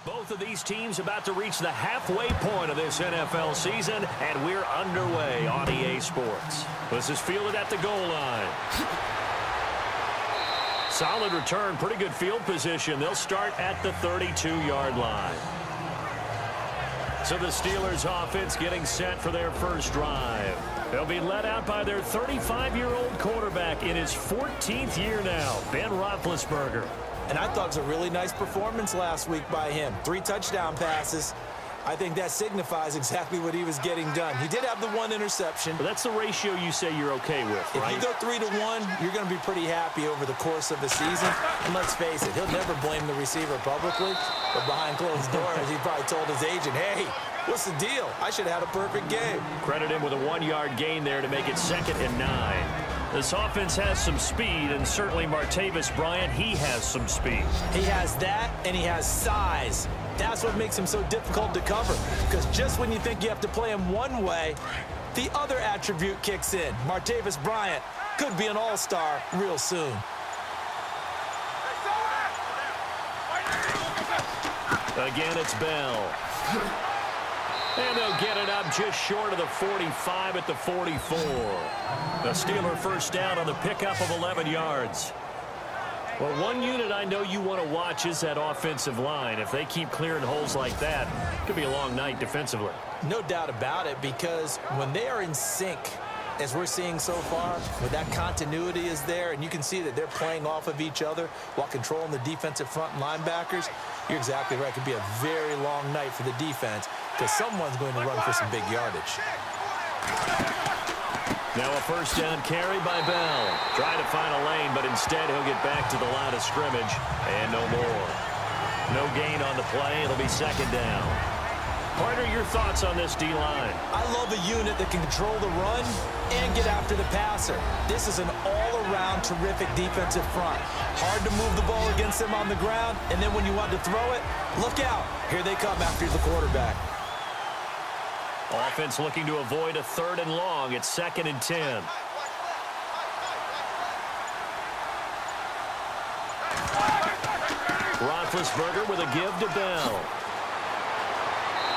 Both of these teams about to reach the halfway point of this NFL season, and we're underway on EA Sports. This is fielded at the goal line. Solid return, pretty good field position. They'll start at the 32-yard line. So the Steelers offense getting set for their first drive. They'll be led out by their 35-year-old quarterback in his 14th year now, Ben Roethlisberger. And I thought it was a really nice performance last week by him. 3 touchdown passes. I think that signifies exactly what he was getting done. He did have the 1 interception. But that's the ratio you say you're okay with, right? If you go 3-to-1, you're going to be pretty happy over the course of the season. And let's face it, he'll never blame the receiver publicly. But behind closed doors, he probably told his agent, hey, what's the deal? I should have had a perfect game. Credit him with a 1-yard gain there to make it 2nd and 9. This offense has some speed, and certainly Martavis Bryant, he has some speed. He has that, and he has size. That's what makes him so difficult to cover, because just when you think you have to play him one way, the other attribute kicks in. Martavis Bryant could be an all-star real soon. Again, it's Bell. And they'll get it up just short of the 45 at the 44. The Steeler first down on the pickup of 11 yards. Well, one unit I know you want to watch is that offensive line. If they keep clearing holes like that, it could be a long night defensively. No doubt about it, because when they are in sync, as we're seeing so far, when that continuity is there, and you can see that they're playing off of each other while controlling the defensive front linebackers, you're exactly right. It could be a very long night for the defense, because someone's going to run for some big yardage. Now a first down carry by Bell. Trying to find a lane, but instead he'll get back to the line of scrimmage, and no more. No gain on the play. It'll be 2nd down. Partner, your thoughts on this D-line? I love a unit that can control the run and get after the passer. This is an all-around terrific defensive front. Hard to move the ball against them on the ground, and then when you want to throw it, look out. Here they come after the quarterback. Offense looking to avoid a 3rd and long. It's 2nd and 10. Roethlisberger with a give to Bell.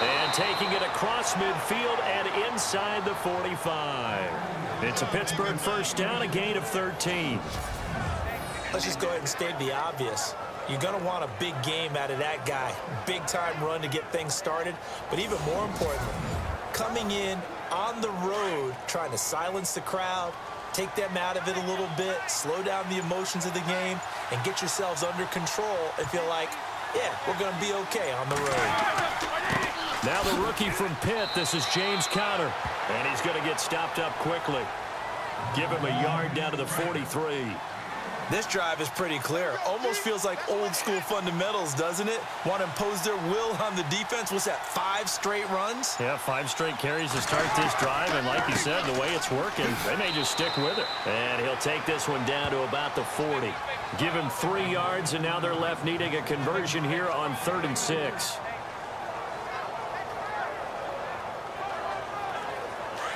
And taking it across midfield and inside the 45. It's a Pittsburgh first down, a gain of 13. Let's just go ahead and state the obvious. You're going to want a big game out of that guy. Big-time run to get things started. But even more importantly, coming in on the road, trying to silence the crowd, take them out of it a little bit, slow down the emotions of the game, and get yourselves under control and feel like, yeah, we're going to be okay on the road. Now the rookie from Pitt, this is James Conner, and he's going to get stopped up quickly. Give him a yard down to the 43. This drive is pretty clear. Almost feels like old-school fundamentals, doesn't it? Want to impose their will on the defense. What's that, 5 straight runs? Yeah, 5 straight carries to start this drive, and like you said, the way it's working, they may just stick with it. And he'll take this one down to about the 40. Give him 3 yards, and now they're left needing a conversion here on 3rd and 6.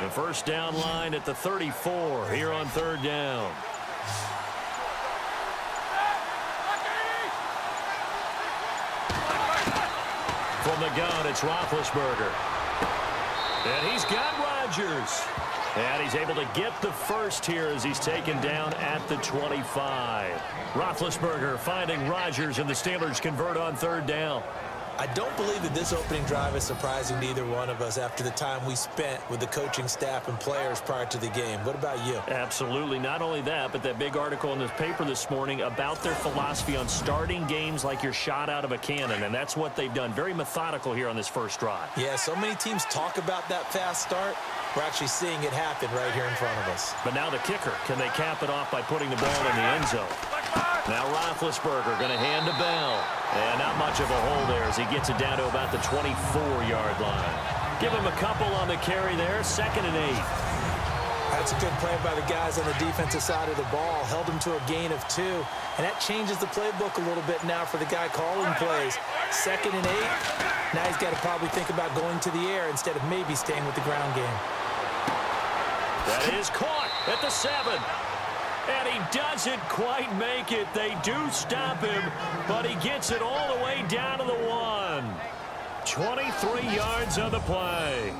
The first down line at the 34 here on 3rd down. From the gun, it's Roethlisberger. And he's got Rodgers. And he's able to get the first here as he's taken down at the 25. Roethlisberger finding Rodgers, and the Steelers convert on 3rd down. I don't believe that this opening drive is surprising to either one of us after the time we spent with the coaching staff and players prior to the game. What about you? Absolutely. Not only that, but that big article in the paper this morning about their philosophy on starting games like you're shot out of a cannon, and that's what they've done. Very methodical here on this first drive. Yeah, so many teams talk about that fast start. We're actually seeing it happen right here in front of us. But now the kicker. Can they cap it off by putting the ball in the end zone? Now Roethlisberger going to hand to Bell. And not much of a hole there as he gets it down to about the 24-yard line. Give him a couple on the carry there. 2nd and 8. That's a good play by the guys on the defensive side of the ball. Held him to a gain of 2. And that changes the playbook a little bit now for the guy calling plays. 2nd and 8. Now he's got to probably think about going to the air instead of maybe staying with the ground game. That is caught at the 7. And he doesn't quite make it. They do stop him, but he gets it all the way down to the 1. 23 yards on the play.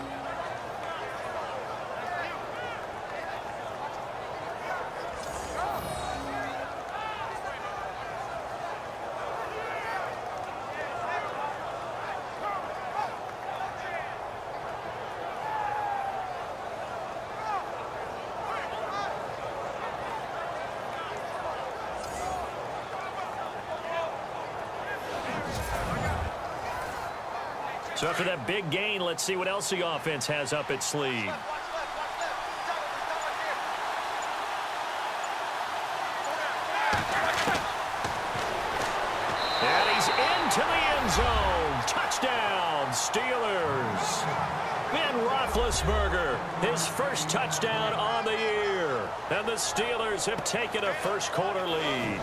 So after that big gain, let's see what else the offense has up its sleeve. And he's into the end zone. Touchdown, Steelers. Ben Roethlisberger, his first touchdown on the year. And the Steelers have taken a first-quarter lead.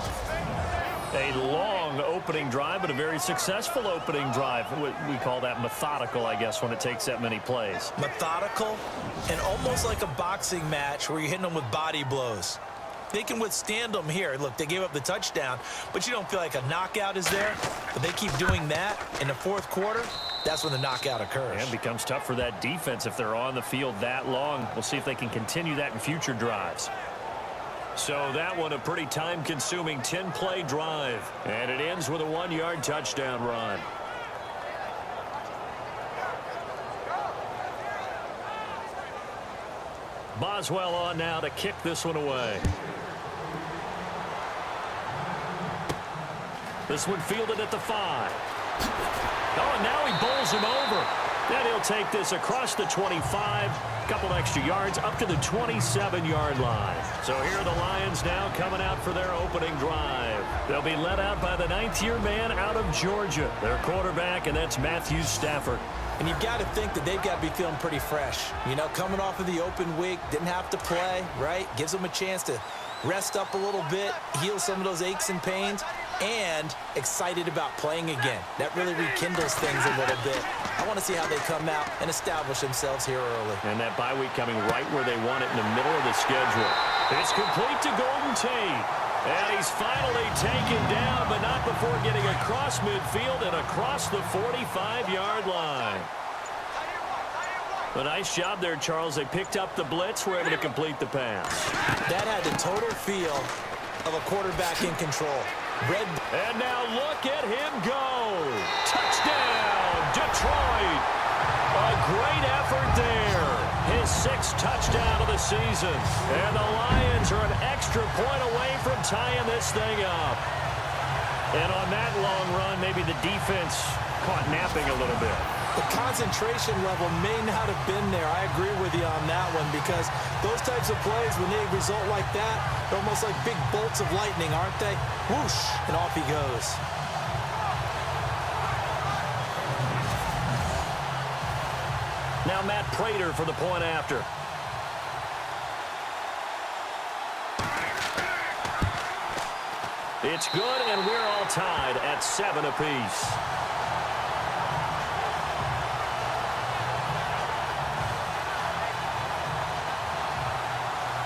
A long opening drive, but a very successful opening drive. We call that methodical, I guess, when it takes that many plays. Methodical and almost like a boxing match where you're hitting them with body blows. They can withstand them here. Look, they gave up the touchdown, but you don't feel like a knockout is there. But they keep doing that in the fourth quarter. That's when the knockout occurs. And it becomes tough for that defense if they're on the field that long. We'll see if they can continue that in future drives. So that one a pretty time-consuming 10-play drive. And it ends with a 1-yard touchdown run. Boswell on now to kick this one away. This one fielded at the 5. Oh, and now he bowls him over. Then he'll take this across the 25. Couple extra yards up to the 27-yard line. So here are the Lions now coming out for their opening drive. They'll be led out by the 9th-year man out of Georgia, their quarterback, and that's Matthew Stafford. And you've got to think that they've got to be feeling pretty fresh. You know, coming off of the open week, didn't have to play, right? Gives them a chance to rest up a little bit, heal some of those aches and pains, and excited about playing again. That really rekindles things a little bit. I want to see how they come out and establish themselves here early. And that bye week coming right where they want it in the middle of the schedule. It's complete to Golden Tate. And he's finally taken down, but not before getting across midfield and across the 45-yard line. A nice job there, Charles. They picked up the blitz, were able to complete the pass. That had the total feel of a quarterback in control. And now look at him go. Touchdown, Detroit. A great effort there. His 6th touchdown of the season. And the Lions are an extra point away from tying this thing up. And on that long run, maybe the defense caught napping a little bit. The concentration level may not have been there. I agree with you on that one because those types of plays, when they result like that, they're almost like big bolts of lightning, aren't they? Whoosh, and off he goes. Now Matt Prater for the point after. It's good, and we're all tied at 7 apiece.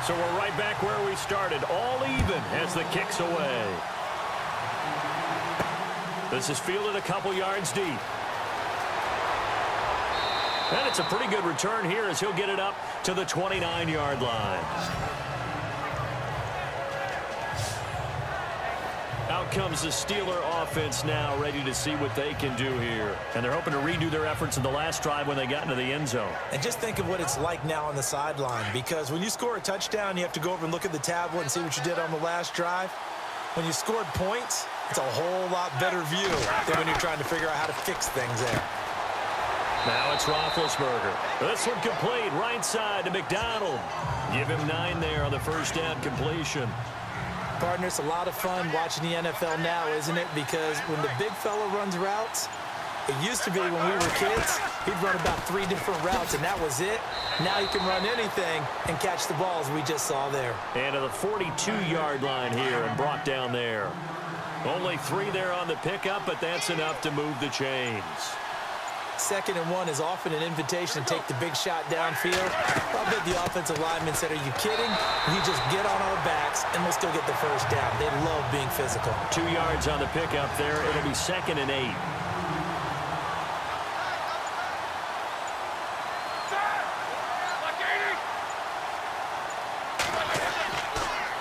So we're right back where we started, all even as the kick's away. This is fielded a couple yards deep. And it's a pretty good return here as he'll get it up to the 29-yard line. Out comes the Steeler offense now, ready to see what they can do here. And they're hoping to redo their efforts in the last drive when they got into the end zone. And just think of what it's like now on the sideline, because when you score a touchdown, you have to go over and look at the tablet and see what you did on the last drive. When you scored points, it's a whole lot better view than when you're trying to figure out how to fix things there. Now it's Roethlisberger. This one complete, right side to McDonald. Give him 9 there on the first down completion. Partner, it's a lot of fun watching the NFL now, isn't it? Because when the big fella runs routes, it used to be when we were kids, he'd run about 3 different routes, and that was it. Now he can run anything and catch the balls we just saw there. And to the 42-yard line here and brought down there. Only 3 there on the pickup, but that's enough to move the chains. 2nd and 1 is often an invitation to take the big shot downfield. I bet the offensive lineman said, are you kidding? We just get on our backs, and we'll still get the first down. They love being physical. 2 yards on the pickup there. It'll be 2nd and 8.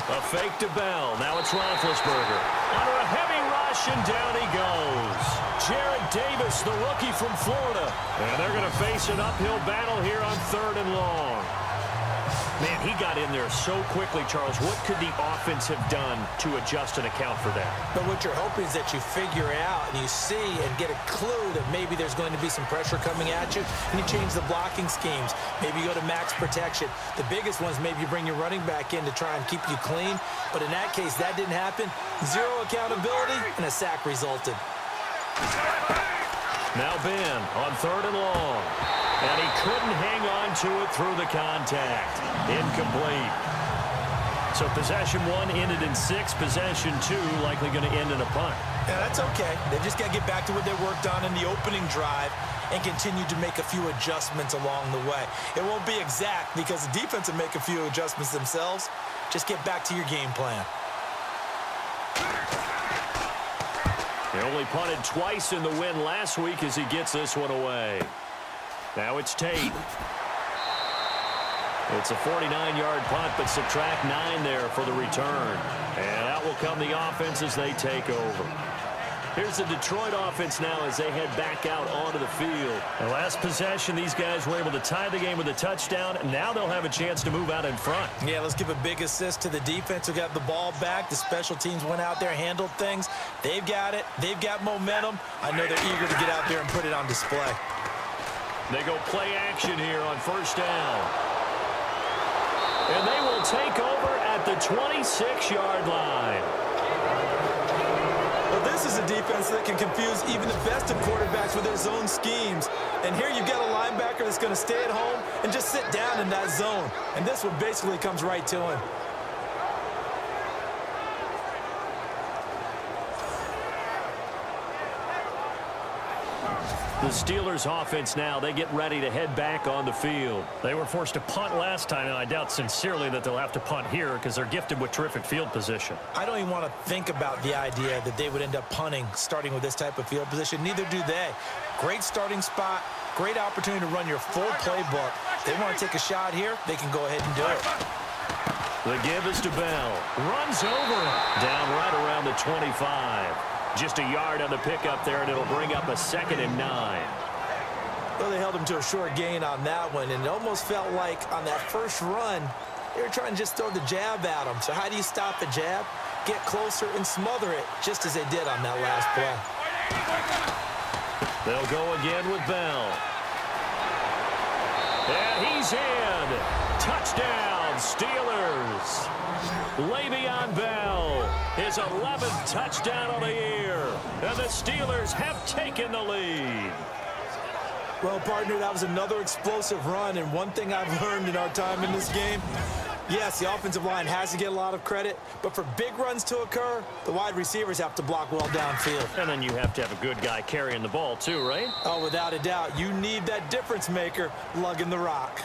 A fake to Bell. Now it's Roethlisberger. Under a heavy rush, and down he goes. Jared Davis, the rookie from Florida. And they're going to face an uphill battle here on 3rd and long. Man, he got in there so quickly, Charles. What could the offense have done to adjust and account for that? But what you're hoping is that you figure out and you see and get a clue that maybe there's going to be some pressure coming at you, and you change the blocking schemes. Maybe you go to max protection. The biggest ones, maybe you bring your running back in to try and keep you clean. But in that case, that didn't happen. 0 accountability, and a sack resulted. Now Ben on 3rd and long. And he couldn't hang on to it through the contact. Incomplete. So possession 1 ended in 6. Possession 2 likely going to end in a punt. Yeah, that's okay. They just got to get back to what they worked on in the opening drive and continue to make a few adjustments along the way. It won't be exact because the defense will make a few adjustments themselves. Just get back to your game plan. He only punted twice in the win last week as he gets this one away. Now it's Tate. It's a 49-yard punt, but subtract 9 there for the return. And out will come the offense as they take over. Here's the Detroit offense now as they head back out onto the field. The last possession, these guys were able to tie the game with a touchdown. And now they'll have a chance to move out in front. Yeah, let's give a big assist to the defense who got the ball back. The special teams went out there, handled things. They've got it. They've got momentum. I know they're eager to get out there and put it on display. They go play action here on 1st down. And they will take over at the 26-yard line. Well, this is a defense that can confuse even the best of quarterbacks with their zone schemes. And here you've got a linebacker that's going to stay at home and just sit down in that zone. And this one basically comes right to him. The Steelers offense now, they get ready to head back on the field. They were forced to punt last time, and I doubt sincerely that they'll have to punt here because they're gifted with terrific field position. I don't even want to think about the idea that they would end up punting starting with this type of field position. Neither do they. Great starting spot, great opportunity to run your full playbook. They want to take a shot here, they can go ahead and do it. The give is to Bell. Runs over it. Down right around the 25. Just a yard on the pickup there, and it'll bring up a 2nd and 9. Well, they held him to a short gain on that one, and it almost felt like on that first run, they were trying to just throw the jab at him. So how do you stop the jab? Get closer and smother it, just as they did on that last play. They'll go again with Bell. And he's in. Touchdown, Steelers. Le'Veon Bell, his 11th touchdown of the year. And the Steelers have taken the lead. Well, partner, that was another explosive run. And one thing I've learned in our time in this game, yes, the offensive line has to get a lot of credit. But for big runs to occur, the wide receivers have to block well downfield. And then you have to have a good guy carrying the ball too, right? Oh, without a doubt. You need that difference maker lugging the rock.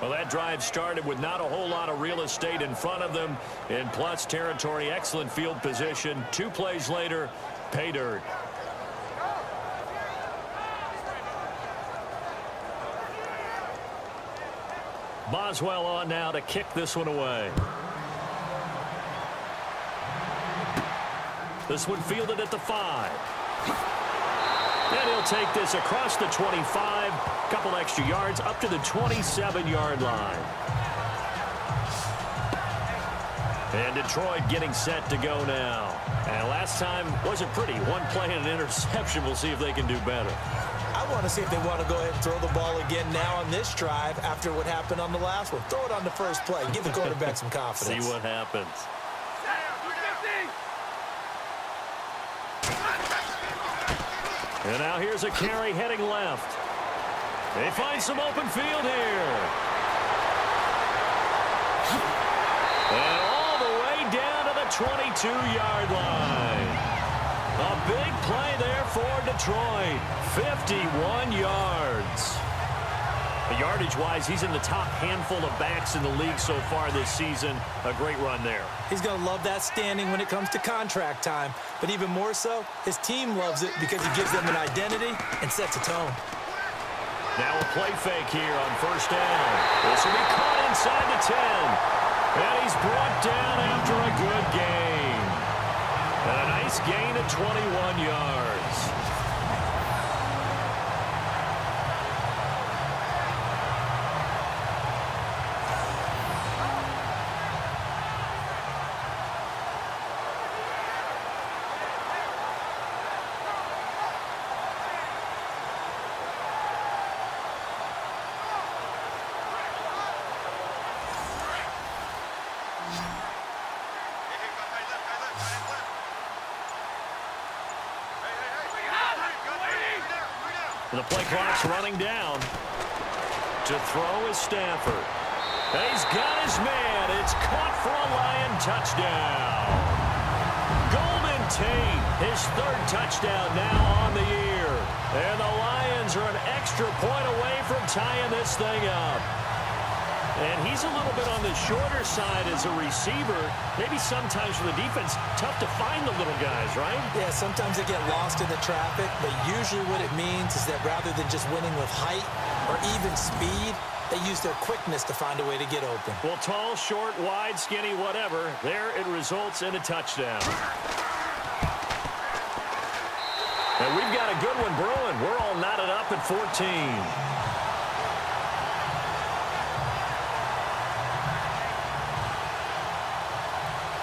Well, that drive started with not a whole lot of real estate in front of them. In plus territory, excellent field position. 2 plays later, pay dirt. Boswell on now to kick this one away. This one fielded at the 5. And he'll take this across the 25, couple extra yards, up to the 27-yard line. And Detroit getting set to go now. And last time wasn't pretty. One play and an interception. We'll see if they can do better. I want to see if they want to go ahead and throw the ball again now on this drive after what happened on the last one. Throw it on the first play. Give the quarterback some confidence. See what happens. And now here's a carry heading left. They find some open field here. And all the way down to the 22-yard line. A big play there for Detroit. 51 yards. Yardage-wise, he's in the top handful of backs in the league so far this season. A great run there. He's going to love that standing when it comes to contract time. But even more so, his team loves it because he gives them an identity and sets a tone. Now a play fake here on first down. This will be caught inside the 10. And he's brought down after a good gain. And a nice gain of 21 yards. The play clock's running down. To throw is Stafford. And he's got his man. It's caught for a Lion touchdown. Golden Tate, his third touchdown now on the year. And the Lions are an extra point away from tying this thing up. And he's a little bit on the shorter side as a receiver. Maybe sometimes for the defense, tough to find the little guys, right? Yeah, sometimes they get lost in the traffic, but usually what it means is that rather than just winning with height or even speed, they use their quickness to find a way to get open. Well, tall, short, wide, skinny, whatever, there it results in a touchdown. And we've got a good one brewing. We're all knotted up at 14.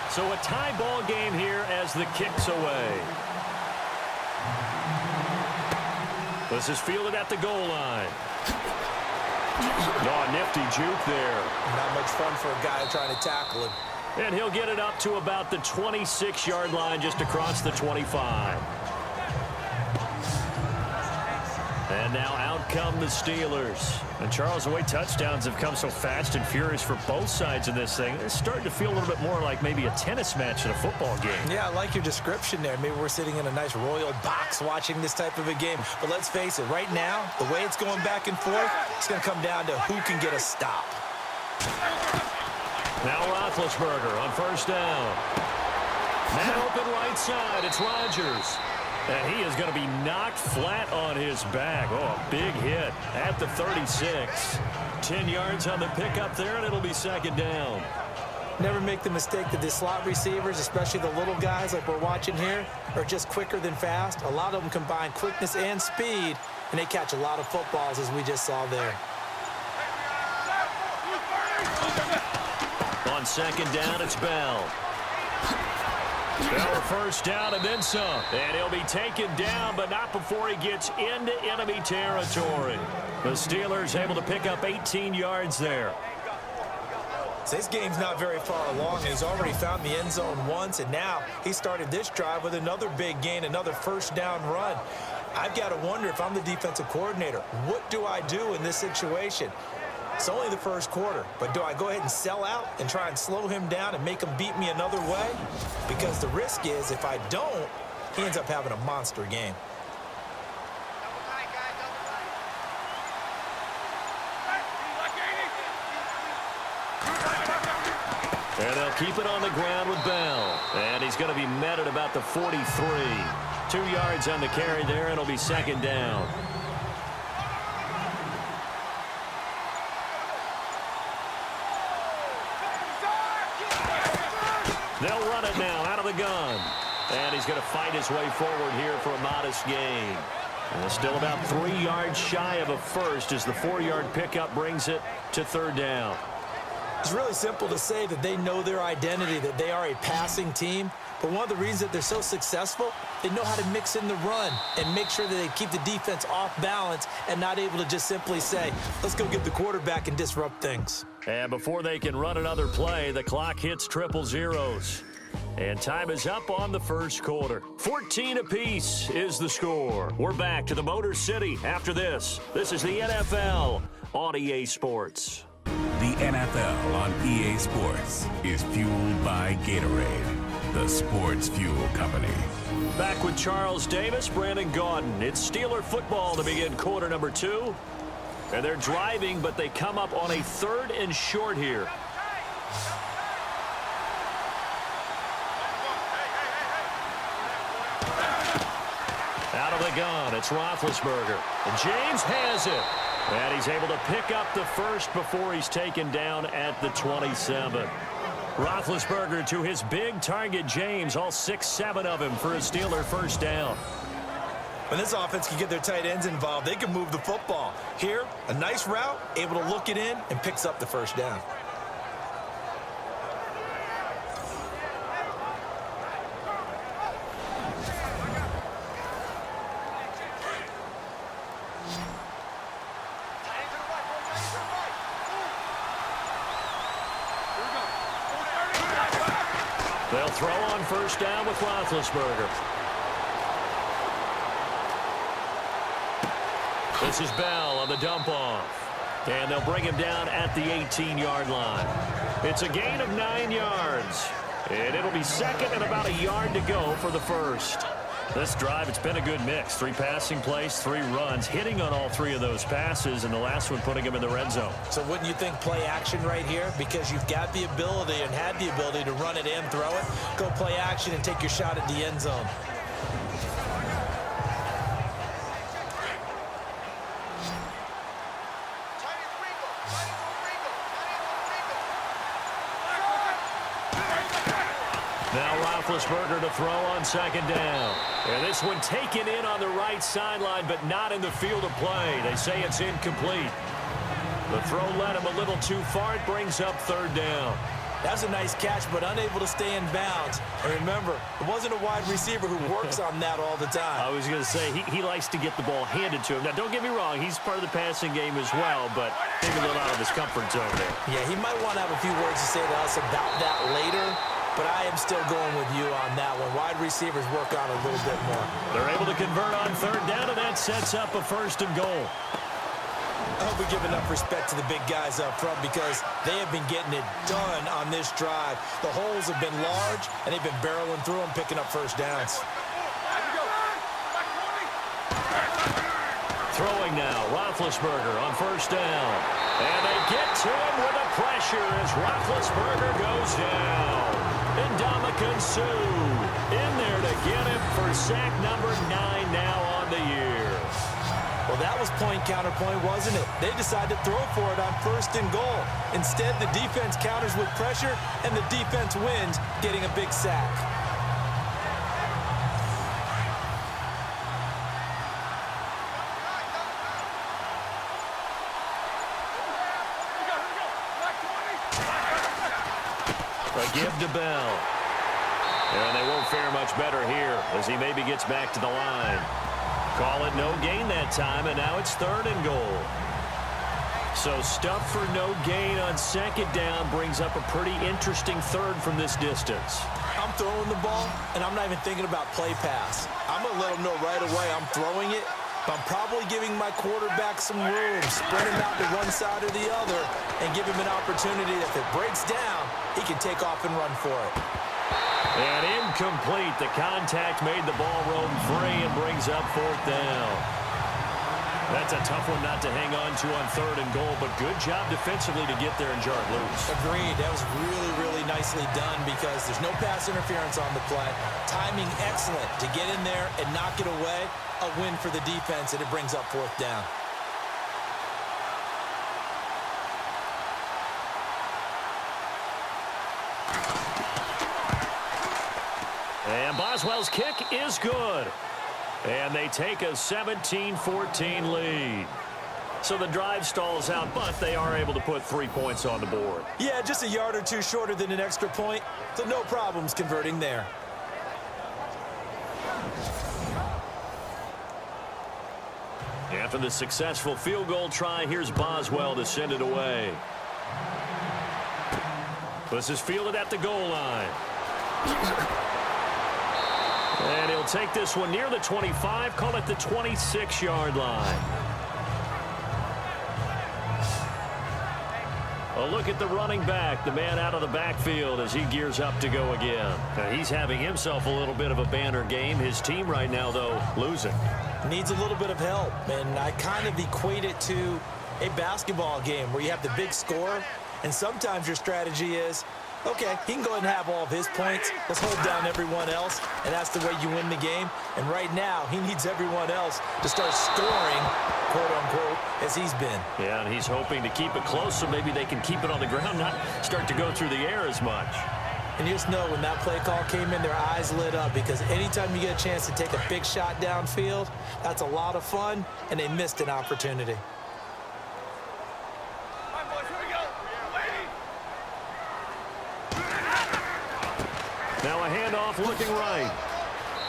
So a tie ball game here as the kick's away. This is fielded at the goal line. Oh, nifty juke there. Not much fun for a guy trying to tackle him. And he'll get it up to about the 26-yard line just across the 25. And now out come the Steelers. And Charles, the way touchdowns have come so fast and furious for both sides in this thing, it's starting to feel a little bit more like maybe a tennis match in a football game. Yeah, I like your description there. Maybe we're sitting in a nice royal box watching this type of a game. But let's face it, right now, the way it's going back and forth, it's going to come down to who can get a stop. Now Roethlisberger on first down. Man open right side, it's Rodgers. And he is going to be knocked flat on his back. Oh, a big hit at the 36. 10 yards on the pickup there, and it'll be second down. Never make the mistake that the slot receivers, especially the little guys like we're watching here, are just quicker than fast. A lot of them combine quickness and speed, and they catch a lot of footballs, as we just saw there. On second down, it's Bell. Bell first down and then some. And he'll be taken down, but not before he gets into enemy territory. The Steelers able to pick up 18 yards there. So this game's not very far along, and he's already found the end zone once, and now he started this drive with another big gain, another first down run. I've got to wonder if I'm the defensive coordinator, what do I do in this situation? It's only the first quarter, but do I go ahead and sell out and try and slow him down and make him beat me another way? Because the risk is if I don't, he ends up having a monster game. And they'll keep it on the ground with Bell. And he's going to be met at about the 43. 2 yards on the carry there, and it'll be second down. They'll run it now out of the gun. And he's going to fight his way forward here for a modest gain. And still about 3 yards shy of a first as the 4-yard pickup brings it to third down. It's really simple to say that they know their identity, that they are a passing team. But one of the reasons that they're so successful, they know how to mix in the run and make sure that they keep the defense off balance and not able to just simply say, let's go get the quarterback and disrupt things. And before they can run another play, the clock hits triple zeros. And time is up on the first quarter. 14 apiece is the score. We're back to the Motor City after this. This is the NFL on EA Sports. The NFL on EA Sports is fueled by Gatorade, the Sports Fuel Company. Back with Charles Davis, Brandon Gaudin. It's Steeler football to begin quarter number 2. And they're driving, but they come up on a 3rd and short here. Out of the gun, it's Roethlisberger. And James has it. And he's able to pick up the first before he's taken down at the 27. Roethlisberger to his big target, James, all 6-7 of him for a Steeler first down. When this offense can get their tight ends involved, they can move the football. Here, a nice route, able to look it in, and picks up the first down. They'll throw on first down with Roethlisberger. This is Bell on the dump off. And they'll bring him down at the 18-yard line. It's a gain of 9 yards. And it'll be second and about a yard to go for the first. This drive, it's been a good mix. 3 passing plays, 3 runs, hitting on all 3 of those passes, and the last one putting him in the red zone. So wouldn't you think play action right here? Because you've got the ability and had the ability to run it in, throw it, go play action, and take your shot at the end zone. Now Roethlisberger to throw on second down. And this one taken in on the right sideline, but not in the field of play. They say it's incomplete. The throw led him a little too far. It brings up third down. That's a nice catch, but unable to stay in bounds. And remember, it wasn't a wide receiver who works on that all the time. I was going to say, he likes to get the ball handed to him. Now, don't get me wrong. He's part of the passing game as well, but maybe a little out of his comfort zone there. Yeah, he might want to have a few words to say to us about that later. But I am still going with you on that one. Wide receivers work on a little bit more. They're able to convert on third down, and that sets up a first and goal. I hope we give enough respect to the big guys up front because they have been getting it done on this drive. The holes have been large, and they've been barreling through them, picking up first downs. Throwing now, Roethlisberger on first down. And they get to him with the pressure as Roethlisberger goes down. And Ndamukong Suh in there to get him for sack number 9 now on the year. Well, that was point counterpoint, wasn't it? They decided to throw for it on first and goal. Instead, the defense counters with pressure, and the defense wins, getting a big sack. A give to Bell. And they won't fare much better here as he maybe gets back to the line. Call it no gain that time, and now it's third and goal. So stuff for no gain on second down brings up a pretty interesting third from this distance. I'm throwing the ball, and I'm not even thinking about play pass. I'm going to let them know right away I'm throwing it, but I'm probably giving my quarterback some room, spread him out to one side or the other, and give him an opportunity that if it breaks down, he can take off and run for it. And incomplete. The contact made the ball roam free and brings up fourth down. That's a tough one not to hang on to on third and goal, but good job defensively to get there and jar it loose. Agreed. That was really, really nicely done because there's no pass interference on the play. Timing excellent to get in there and knock it away. A win for the defense, and it brings up fourth down. And Boswell's kick is good. And they take a 17-14 lead. So the drive stalls out, but they are able to put 3 points on the board. Yeah, just a yard or two shorter than an extra point, so no problems converting there. After the successful field goal try, here's Boswell to send it away. This is fielded at the goal line. And he'll take this one near the 25, call it the 26-yard line. A look at the running back, the man out of the backfield as he gears up to go again. Now, he's having himself a little bit of a banner game. His team right now, though, losing. Needs a little bit of help, and I kind of equate it to a basketball game where you have the big score, and sometimes your strategy is, okay, he can go ahead and have all of his points. Let's hold down everyone else, and that's the way you win the game. And right now, he needs everyone else to start scoring, quote-unquote, as he's been. Yeah, and he's hoping to keep it close so maybe they can keep it on the ground, not start to go through the air as much. And you just know when that play call came in, their eyes lit up because anytime you get a chance to take a big shot downfield, that's a lot of fun, and they missed an opportunity. Now a handoff looking right.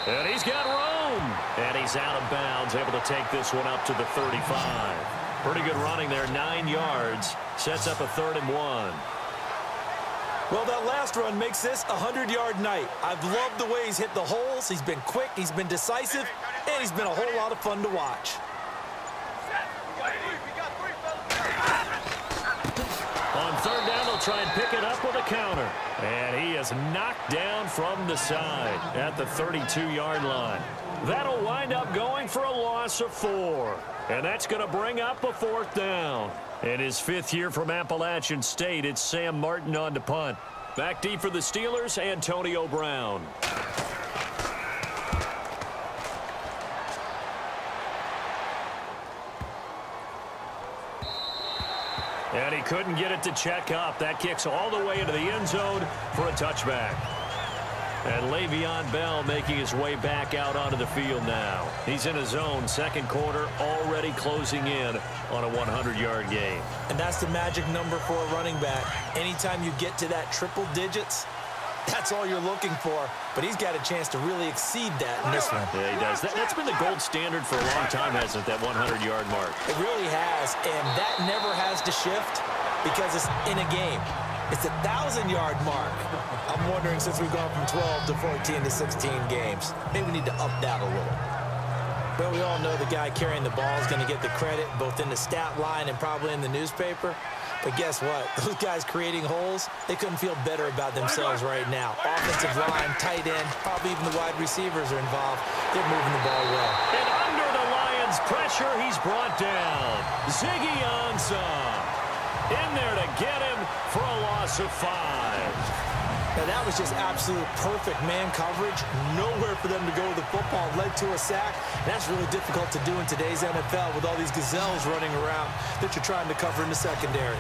And he's got room. And he's out of bounds, able to take this one up to the 35. Pretty good running there, 9 yards. Sets up a 3rd and 1. Well, that last run makes this a 100-yard night. I've loved the way he's hit the holes. He's been quick, he's been decisive, and he's been a whole lot of fun to watch. On 3rd down, they'll try and pick it up with a counter. And he is knocked down from the side at the 32-yard line. That'll wind up going for a loss of 4. And that's going to bring up a 4th down. In his 5th year from Appalachian State, it's Sam Martin on to punt. Back deep for the Steelers, Antonio Brown. And he couldn't get it to check up. That kicks all the way into the end zone for a touchback. And Le'Veon Bell making his way back out onto the field now. He's in his zone, 2nd quarter, already closing in on a 100-yard game. And that's the magic number for a running back. Anytime you get to that triple digits, that's all you're looking for. But he's got a chance to really exceed that in this one. Yeah, he does. That's been the gold standard for a long time, hasn't it, that 100-yard mark? It really has, and that never has to shift because it's in a game. It's a 1,000-yard mark. I'm wondering, since we've gone from 12 to 14 to 16 games, maybe we need to up that a little. Well, we all know the guy carrying the ball is going to get the credit, both in the stat line and probably in the newspaper. But guess what? Those guys creating holes, they couldn't feel better about themselves right now. Offensive line, tight end, probably even the wide receivers are involved. They're moving the ball well. And under the Lions' pressure, he's brought down. Ziggy Ansah in there to get him for a loss of 5. Now, that was just absolute perfect man coverage. Nowhere for them to go with the football. Led to a sack. That's really difficult to do in today's NFL with all these gazelles running around that you're trying to cover in the secondary.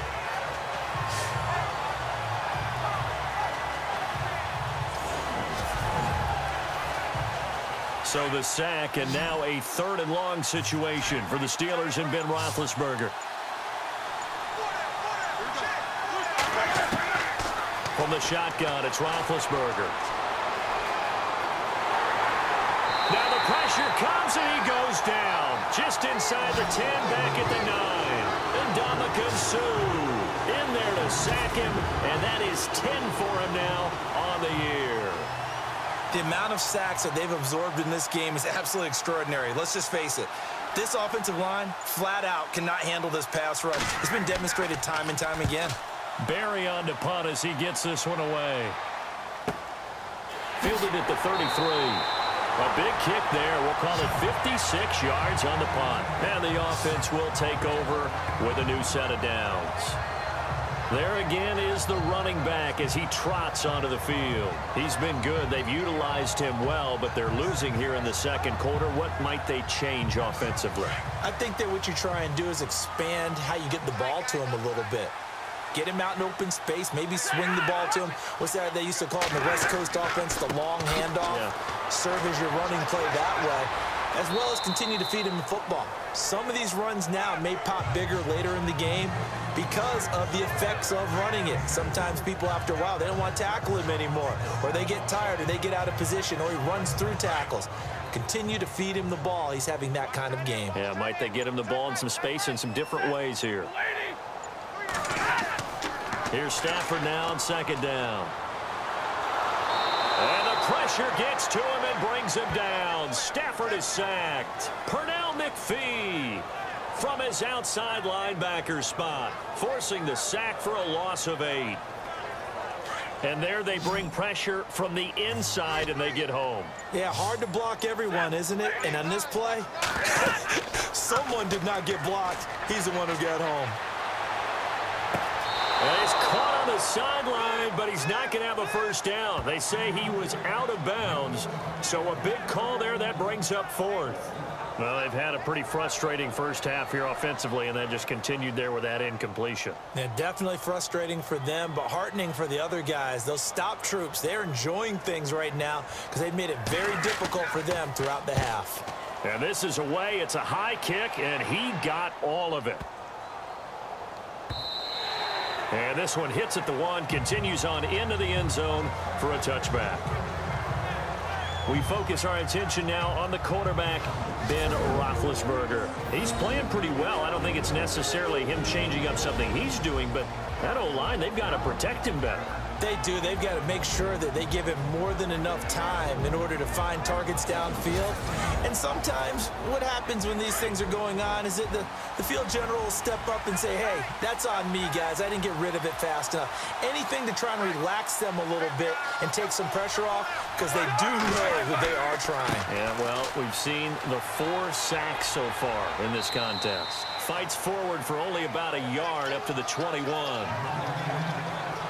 So the sack, and now a 3rd and long situation for the Steelers and Ben Roethlisberger. From the shotgun, it's Roethlisberger. Now the pressure comes, and he goes down. Just inside the 10, back at the 9. And Ndamukong Suh in there to sack him, and that is 10 for him now on the year. The amount of sacks that they've absorbed in this game is absolutely extraordinary. Let's just face it. This offensive line, flat out, cannot handle this pass rush. It's been demonstrated time and time again. Barry on to punt as he gets this one away. Fielded at the 33. A big kick there. We'll call it 56 yards on the punt. And the offense will take over with a new set of downs. There again is the running back as he trots onto the field. He's been good. They've utilized him well, but they're losing here in the 2nd quarter. What might they change offensively? I think that what you try and do is expand how you get the ball to him a little bit. Get him out in open space, maybe swing the ball to him. What's that they used to call in the West Coast offense, the long handoff? Yeah. Serve as your running play that way, as well as continue to feed him the football. Some of these runs now may pop bigger later in the game because of the effects of running it. Sometimes people, after a while, they don't want to tackle him anymore, or they get tired, or they get out of position, or he runs through tackles. Continue to feed him the ball. He's having that kind of game. Yeah, might they get him the ball in some space in some different ways here. Here's Stafford now on 2nd down. And the pressure gets to him and brings him down. Stafford is sacked. Pernell McPhee from his outside linebacker spot, forcing the sack for a loss of 8. And there they bring pressure from the inside, and they get home. Yeah, hard to block everyone, isn't it? And on this play, someone did not get blocked. He's the one who got home. And he's caught on the sideline, but he's not going to have a first down. They say he was out of bounds, so a big call there that brings up 4th. Well, they've had a pretty frustrating first half here offensively, and then just continued there with that incompletion. Yeah, definitely frustrating for them, but heartening for the other guys. Those stop troops, they're enjoying things right now because they've made it very difficult for them throughout the half. And this is away. It's a high kick, and he got all of it. And this one hits at the 1, continues on into the end zone for a touchback. We focus our attention now on the quarterback, Ben Roethlisberger. He's playing pretty well. I don't think it's necessarily him changing up something he's doing, but that O-line, they've got to protect him better. They do. They've got to make sure that they give him more than enough time in order to find targets downfield. And sometimes what happens when these things are going on is that the field general will step up and say, hey, that's on me, guys. I didn't get rid of it fast enough. Anything to try and relax them a little bit and take some pressure off because they do know that they are trying. Yeah, well, we've seen the 4 sacks so far in this contest. Fights forward for only about a yard up to the 21.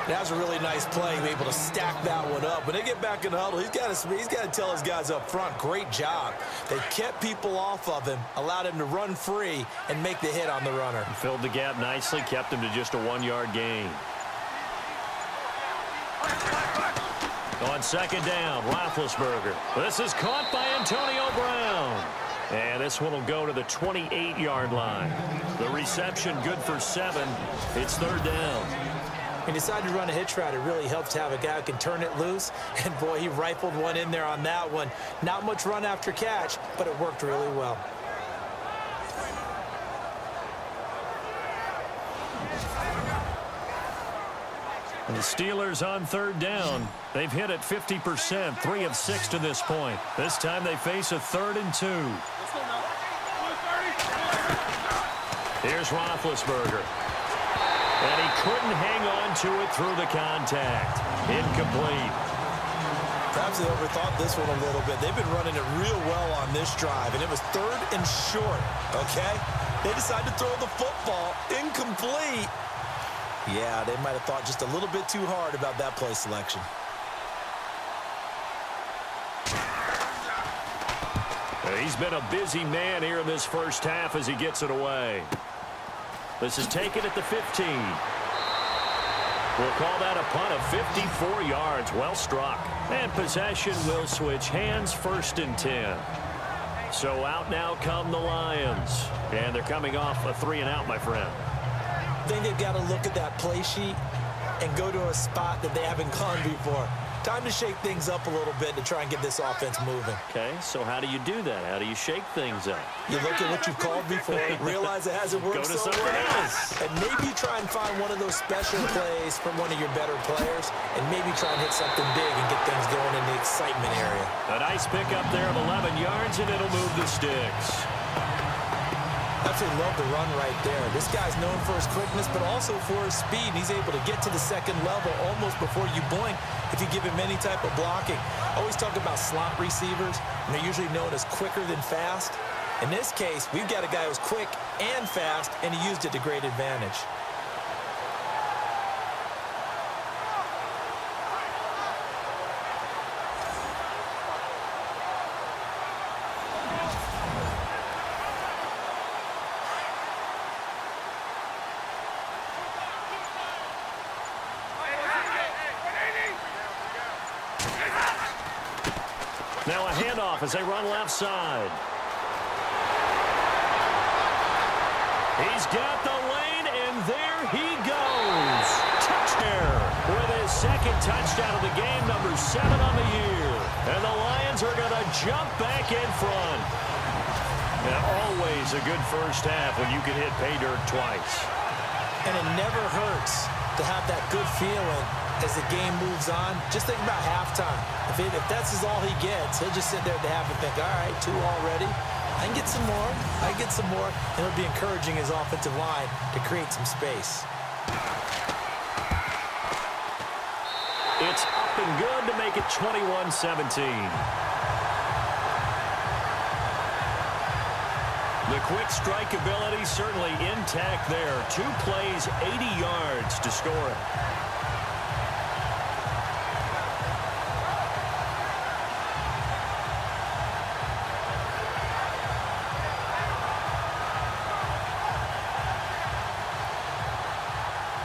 That was a really nice play, able to stack that one up. When they get back in the huddle, he's got to tell his guys up front, great job. They kept people off of him, allowed him to run free and make the hit on the runner. Filled the gap nicely, kept him to just a 1-yard gain. On second down, Roethlisberger. This is caught by Antonio Brown. And this one will go to the 28-yard line. The reception good for 7. It's 3rd down. He decided to run a hitch route. It really helps to have a guy who can turn it loose. And, boy, he rifled one in there on that one. Not much run after catch, but it worked really well. And the Steelers on 3rd down. They've hit it 50%, 3 of 6 to this point. This time they face a 3rd and 2. Here's Roethlisberger. And he couldn't hang on to it through the contact. Incomplete. Perhaps they overthought this one a little bit. They've been running it real well on this drive, and it was 3rd and short, okay? They decided to throw the football. Incomplete. Yeah, they might have thought just a little bit too hard about that play selection. He's been a busy man here in this first half as he gets it away. This is taken at the 15. We'll call that a punt of 54 yards. Well struck. And possession will switch hands, 1st and 10. So out now come the Lions. And they're coming off a 3-and-out, my friend. I think they've got to look at that play sheet and go to a spot that they haven't gone before. Time to shake things up a little bit to try and get this offense moving. Okay, so how do you do that? How do you shake things up? You look at what you've called before, realize it hasn't worked Go to so something well, else. and maybe try and find one of those special plays from one of your better players, and maybe try and hit something big and get things going in the excitement area. A nice pickup there of 11 yards, and it'll move the sticks. Absolutely love the run right there. This guy's known for his quickness, but also for his speed. He's able to get to the second level almost before you blink if you give him any type of blocking. Always talk about slot receivers, and they're usually known as quicker than fast. In this case, we've got a guy who's quick and fast, and he used it to great advantage. Now a handoff as they run left side. He's got the lane, and there he goes. Touchdown with his 2nd touchdown of the game, number 7 on the year. And the Lions are going to jump back in front. And always a good first half when you can hit pay dirt twice. And it never hurts to have that good feeling as the game moves on. Just think about halftime. If that's all he gets, he'll just sit there at the half and think, all right, 2 already. I can get some more. I can get some more. And it'll be encouraging his offensive line to create some space. It's up and good to make it 21-17. The quick strike ability certainly intact there. 2 plays, 80 yards to score it.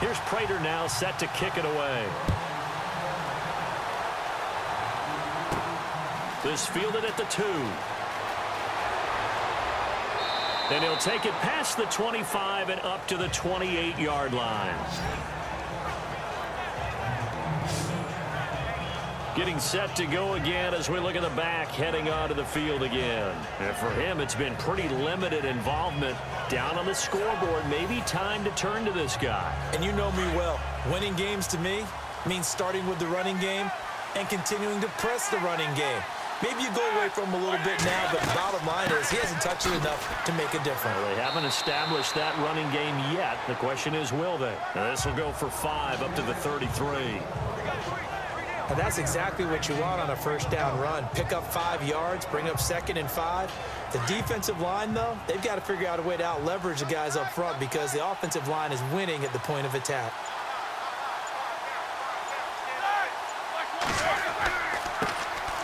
Here's Prater now set to kick it away. This fielded at the 2. And he'll take it past the 25 and up to the 28-yard line. Getting set to go again as we look at the back heading onto the field again. And for him, it's been pretty limited involvement down on the scoreboard. Maybe time to turn to this guy. And you know me well. Winning games to me means starting with the running game and continuing to press the running game. Maybe you go away from him a little bit now, but the bottom line is he hasn't touched it enough to make a difference. Well, they haven't established that running game yet. The question is, will they? Now, this will go for 5 up to the 33. And that's exactly what you want on a first down run. Pick up 5 yards, bring up 2nd and 5. The defensive line, though, they've got to figure out a way to out-leverage the guys up front because the offensive line is winning at the point of attack.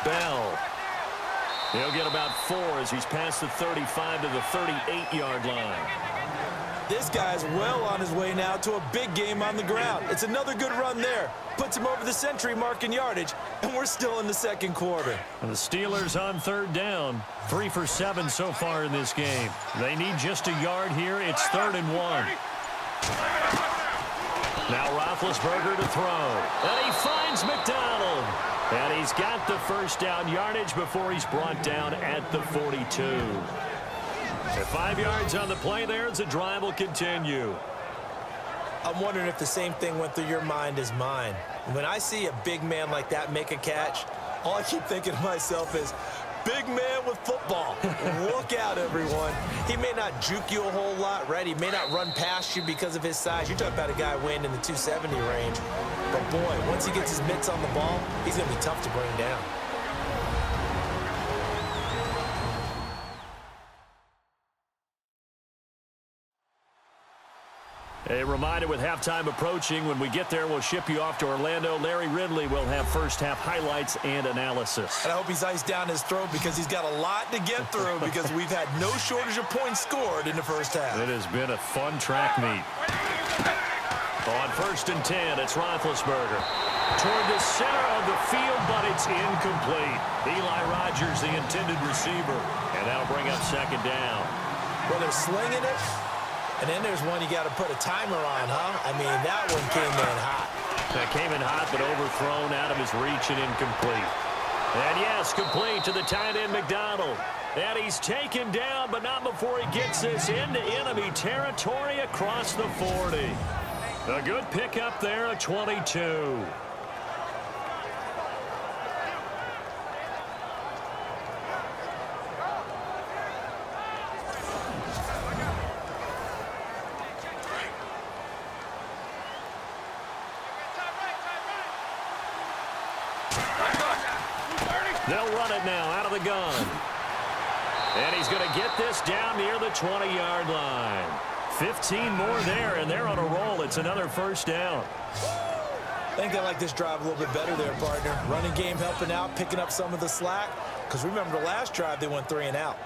Bell. He'll get about 4 as he's past the 35 to the 38-yard line. This guy's well on his way now to a big game on the ground. It's another good run there. Puts him over the century mark in yardage, and we're still in the 2nd quarter. And the Steelers on 3rd down. 3 for 7 so far in this game. They need just a yard here. It's 3rd and 1. Now Roethlisberger to throw. And he finds McDonald. And he's got the first down yardage before he's brought down at the 42. At 5 yards on the play there as the drive will continue. I'm wondering if the same thing went through your mind as mine. When I see a big man like that make a catch, all I keep thinking to myself is, big man with football. Look out, everyone. He may not juke you a whole lot, right? He may not run past you because of his size. You're talking about a guy weighing in the 270 range. But, boy, once he gets his mitts on the ball, he's going to be tough to bring down. A reminder with halftime approaching, when we get there, we'll ship you off to Orlando. Larry Ridley will have first-half highlights and analysis. And I hope he's iced down his throat because he's got a lot to get through because we've had no shortage of points scored in the first half. It has been a fun track meet. On 1st and 10, it's Roethlisberger. Toward the center of the field, but it's incomplete. Eli Rogers, the intended receiver. And that'll bring up 2nd down. Well, they're slinging it. And then there's one you got to put a timer on, huh? I mean, that one came in hot. That came in hot, but overthrown out of his reach and incomplete. And yes, complete to the tight end McDonald. And he's taken down, but not before he gets this into enemy territory across the 40. A good pickup there at 22. They'll run it now out of the gun. And he's going to get this down near the 20-yard line. 15 more there, and they're on a roll. It's another first down. I think they like this drive a little bit better there, partner. Running game helping out, picking up some of the slack. Because remember the last drive, they went 3 and out.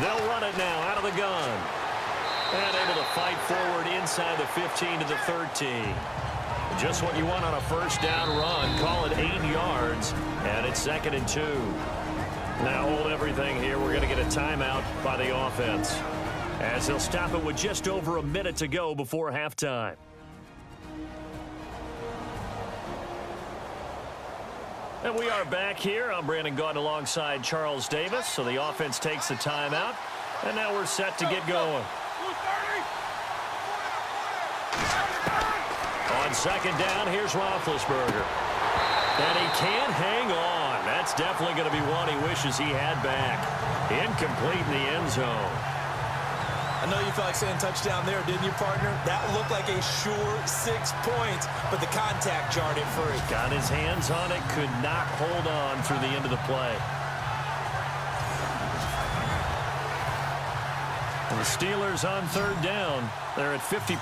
They'll run it now out of the gun. And able to fight forward inside the 15 to the 13. Just what you want on a first down run. Call it 8 yards. And it's 2nd and 2. Now hold everything here. We're going to get a timeout by the offense, as they'll stop it with just over a minute to go before halftime. And we are back here. I'm Brandon Gaudin alongside Charles Davis. So the offense takes the timeout, and now we're set to get going. On second down, here's Roethlisberger. And he can't hang on. That's definitely going to be one he wishes he had back. Incomplete in the end zone. I know you felt like saying touchdown there, didn't you, partner? That looked like a sure 6 points, but the contact jarred it free. Got his hands on it, could not hold on through the end of the play. And the Steelers on third down. They're at 50%,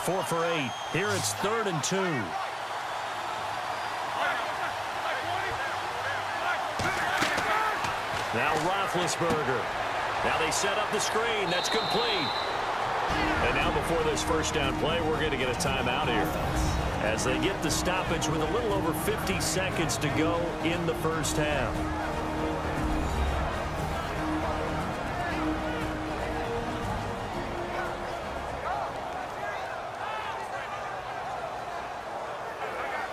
4 for 8. Here it's 3rd and 2. Now Roethlisberger. Now they set up the screen. That's complete. And now before this first down play, we're going to get a timeout here, as they get the stoppage with a little over 50 seconds to go in the first half.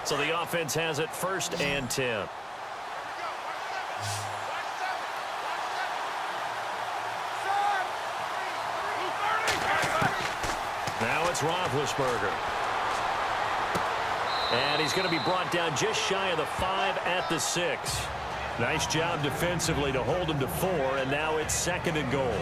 So the offense has it 1st and 10. Now it's Roethlisberger. And he's going to be brought down just shy of the 5 at the 6. Nice job defensively to hold him to 4, and now it's 2nd and goal.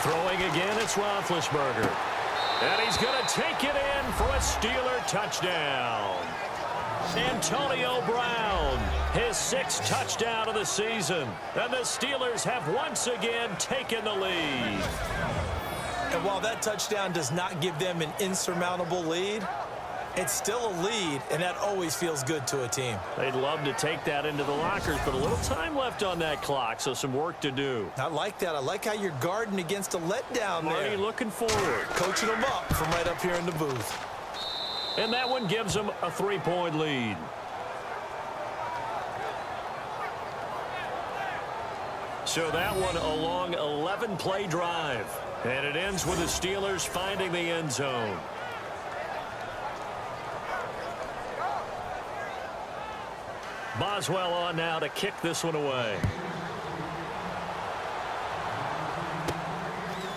Throwing again, it's Roethlisberger. And he's going to take it in for a Steeler touchdown. Antonio Brown, his 6th touchdown of the season. And the Steelers have once again taken the lead. And while that touchdown does not give them an insurmountable lead, it's still a lead, and that always feels good to a team. They'd love to take that into the lockers, but a little time left on that clock, so some work to do. I like that. I like how you're guarding against a letdown there. Marty looking forward. Coaching them up from right up here in the booth. And that one gives them a 3-point lead. So that one a long 11-play drive. And it ends with the Steelers finding the end zone. Boswell on now to kick this one away.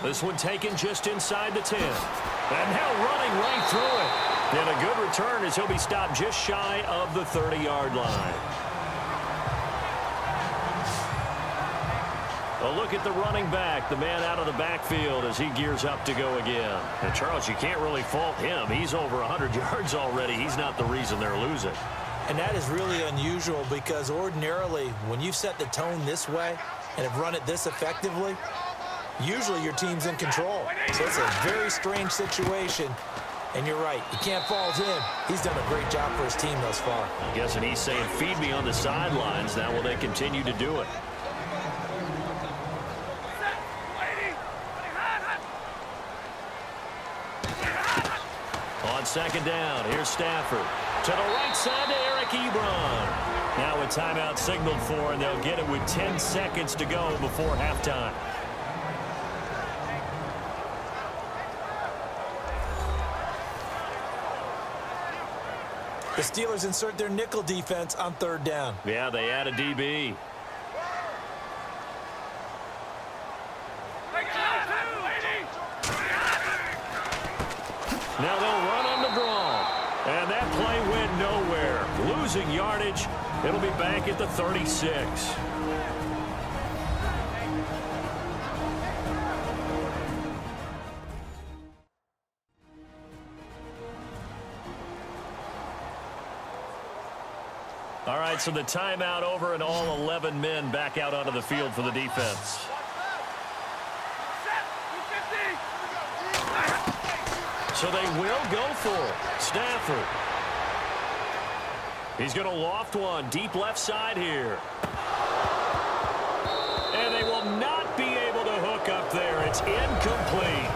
This one taken just inside the 10. And now running right through it. And a good return as he'll be stopped just shy of the 30-yard line. A look at the running back, the man out of the backfield as he gears up to go again. And Charles, you can't really fault him. He's over 100 yards already. He's not the reason they're losing. And that is really unusual, because ordinarily when you set the tone this way and have run it this effectively, usually your team's in control. So it's a very strange situation. And you're right, you can't fault him. He's done a great job for his team thus far. I'm guessing he's saying, feed me on the sidelines. Now will they continue to do it? On second down, here's Stafford. To the right side to Eric Ebron. Now a timeout signaled for, and they'll get it with 10 seconds to go before halftime. The Steelers insert their nickel defense on third down. Yeah, they add a DB. Now they'll run on the draw. And that play went nowhere. Losing yardage. It'll be back at the 36. All right, so the timeout over and all 11 men back out onto the field for the defense. So they will go for it. Stafford. He's going to loft one deep left side here. And It's incomplete.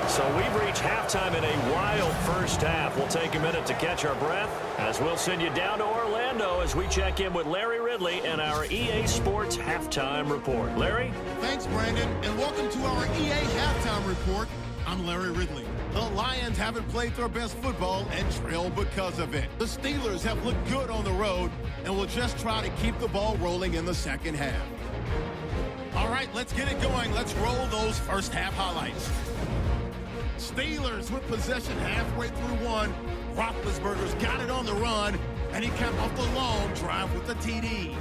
So we've reached halftime in a wild first half. We'll take a minute to catch our breath as we'll send you down to Orlando as we check in with Larry Ridley and our EA Sports Halftime Report. Larry? Thanks, Brandon, and welcome to our EA Halftime Report. I'm Larry Ridley. The Lions haven't played their best football and trail because of it. The Steelers have looked good on the road and will just try to keep the ball rolling in the second half. All right, let's get it going. Let's roll those first half highlights. Steelers with possession halfway through one. Roethlisberger's got it on the run, and he capped off the long drive with the TD.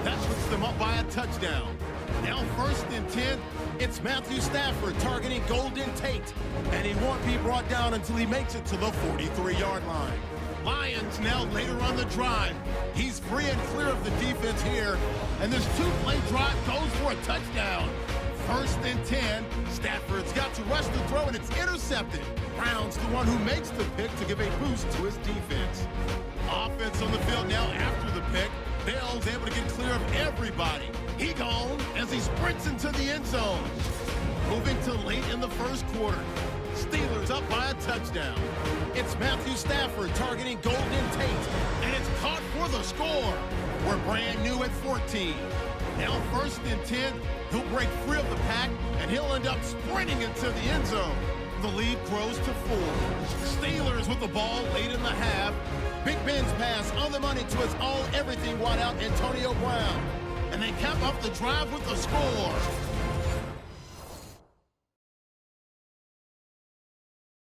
That puts them up by a touchdown. Now 1st and 10, it's Matthew Stafford targeting Golden Tate, and he won't be brought down until he makes it to the 43-yard line. Lions now later on the drive. He's free and clear of the defense here, and this two-play drive goes for a touchdown. 1st and 10, Stafford's got to rush the throw, and it's intercepted. Brown's the one who makes the pick to give a boost to his defense. Offense on the field now after the pick. Bell's able to get clear of everybody. He gone as he sprints into the end zone. Moving to late in the first quarter. Steelers up by a touchdown. It's Matthew Stafford targeting Golden Tate, and it's caught for the score. We're brand new at 14. Now 1st and 10, he'll break free of the pack, and he'll end up sprinting into the end zone. The lead grows to 4. Steelers with the ball late in the half. Big Ben's pass on the money to his all-everything wideout Antonio Brown. And they cap off the drive with the score.